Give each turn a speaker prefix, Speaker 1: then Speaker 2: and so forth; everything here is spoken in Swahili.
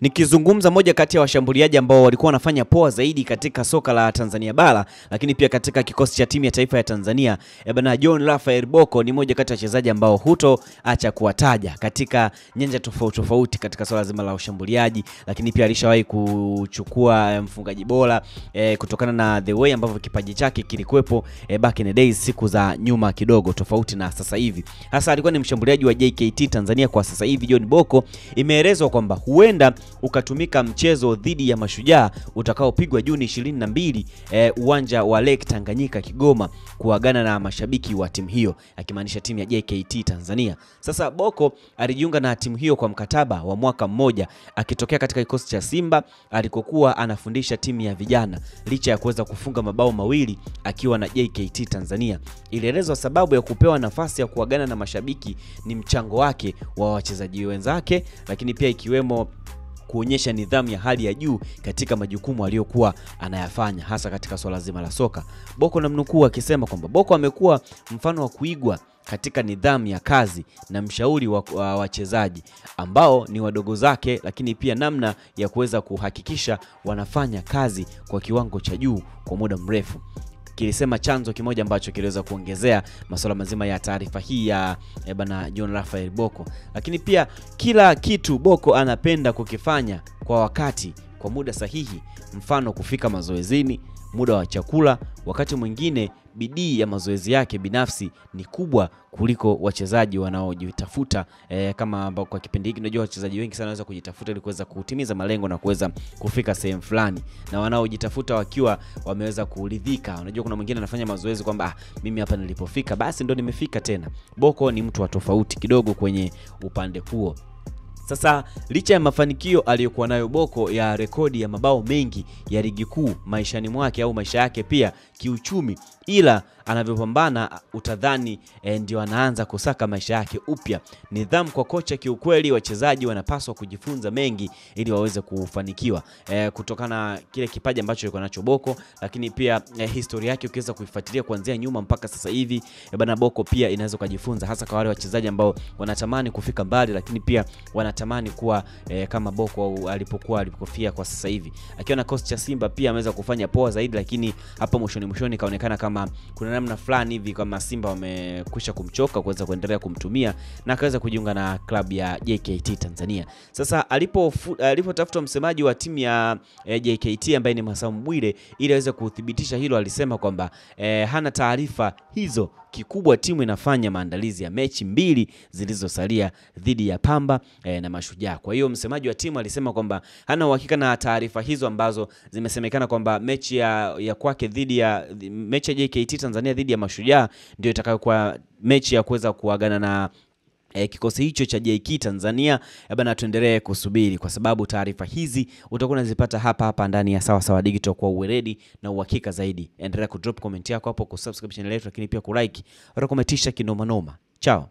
Speaker 1: Nikizungumza moja kati ya washambuliaji ambao walikuwa wanafanya poa zaidi katika soka la Tanzania bara, lakini pia katika kikosi cha timu ya taifa ya Tanzania, bwana John Raphael Bocco ni moja kati ya wachezaji ambao hutoacha kuwataja katika nyanja tofauti tofauti katika swala zima la ushambuliaji, lakini pia alishawahi kuchukua mfungaji bora kutokana na the way ambavyo kipaji chake kilikuwepo back in the days, siku za nyuma kidogo, tofauti na sasa hivi. Hasa alikuwa ni mshambuliaji wa JKT Tanzania kwa sasa hivi. John Bocco imeelezwa kwamba huenda ukatumika mchezo dhidi ya Mashujaa utakaopigwa Juni 22 uwanja wa Lake Tanganyika Kigoma, kuagana na mashabiki wa timu hiyo, akimaanisha timu ya JKT Tanzania. Sasa Bocco alijiunga na timu hiyo kwa mkataba wa mwaka mmoja akitokea katika kikosi cha Simba alikokuwa anafundisha timu ya vijana, licha ya kuweza kufunga mabao mawili akiwa na JKT Tanzania. Ilielezwa sababu ya kupewa nafasi ya kuagana na mashabiki ni mchango wake wa wachezaji wenzake, lakini pia ikiwemo kuonyesha nidhamu ya hali ya juu katika majukumu aliyokuwa anayafanya, hasa katika swala zima la soka. Bocco namnukuu akisema kwamba Bocco amekuwa mfano wa kuigwa katika nidhamu ya kazi na mshauri wa wachezaji ambao ni wadogo zake, lakini pia namna ya kuweza kuhakikisha wanafanya kazi kwa kiwango cha juu kwa muda mrefu. Kilisema chanzo kimoja ambacho kiliweza kuongezea masuala mazima ya taarifa hii ya bwana John Raphael Bocco. Lakini pia kila kitu Bocco anapenda kukifanya kwa wakati, kwa muda sahihi, mfano kufika mazoezini, muda wa chakula. Wakati mwingine bidii ya mazoezi yake binafsi ni kubwa kuliko wachezaji wanaojitafuta, kama ambao kwa kipindi hiki unajua wachezaji wengi sana wanaweza kujitafuta ili kuweza kutimiza malengo na kuweza kufika sehemu fulani, na wanaojitafuta wakiwa wameweza kuridhika. Unajua kuna mwingine anafanya mazoezi kwamba mimi hapa nilipofika basi ndo nimefika tena. Bocco ni mtu wa tofauti kidogo kwenye upande huo. Sasa licha ya mafanikio aliyokuwa nayo Bocco ya rekodi ya mabao mengi ya ligi kuu maishani mwake au maisha yake pia kiuchumi, ila anavyopambana utadhani ndio anaanza kusaka maisha yake upya. Nidhamu kwa kocha, kiukweli wachezaji wanapaswa kujifunza mengi ili waweze kufanikiwa kutokana na kile kipaji ambacho yuko nacho Bocco, lakini pia historia yake ukiweza kuifuatilia kuanzia nyuma mpaka sasa hivi, bwana Bocco pia inaweza kujifunza, hasa kwa wale wachezaji ambao wanatamani kufika mbali, lakini pia wanatamani kuwa kama Bocco alipokofia kwa sasa hivi. Akiwa na kocha cha Simba pia ameweza kufanya poa zaidi, lakini hapa mwishoni kaonekana kama kuna namna fulani hivi kama Simba wamekwisha kumchoka kuweza kuendelea kumtumia, na akaweza kujiunga na klabu ya JKT Tanzania. Sasa alipotafuta msemaji wa timu ya JKT ambaye ni Masamu Bwire ili aweze kudhibitisha hilo, alisema kwamba hana taarifa hizo. Kikubwa timu inafanya maandalizi ya mechi mbili zilizosalia dhidi ya Pamba na Mashujaa. Kwa hiyo msemaji wa timu alisema kwamba hana uhakika na taarifa hizo ambazo zimesemekana kwamba mechi ya kwake dhidi ya mechi ya JKT Tanzania dhidi ya Mashujaa ndio itakayokuwa mechi ya kuweza kuagana na kikosi hicho cha JKT Tanzania. Bana, tuendelee kusubiri kwa sababu taarifa hizi utakuwa unazipata hapa ndani ya Sawa Sawa Digital kwa uweledi na uhakika zaidi. Endelea ku drop comment yako hapo, kusubscribe channel yetu, lakini pia ku like, utakometisha kinoma noma. Chao.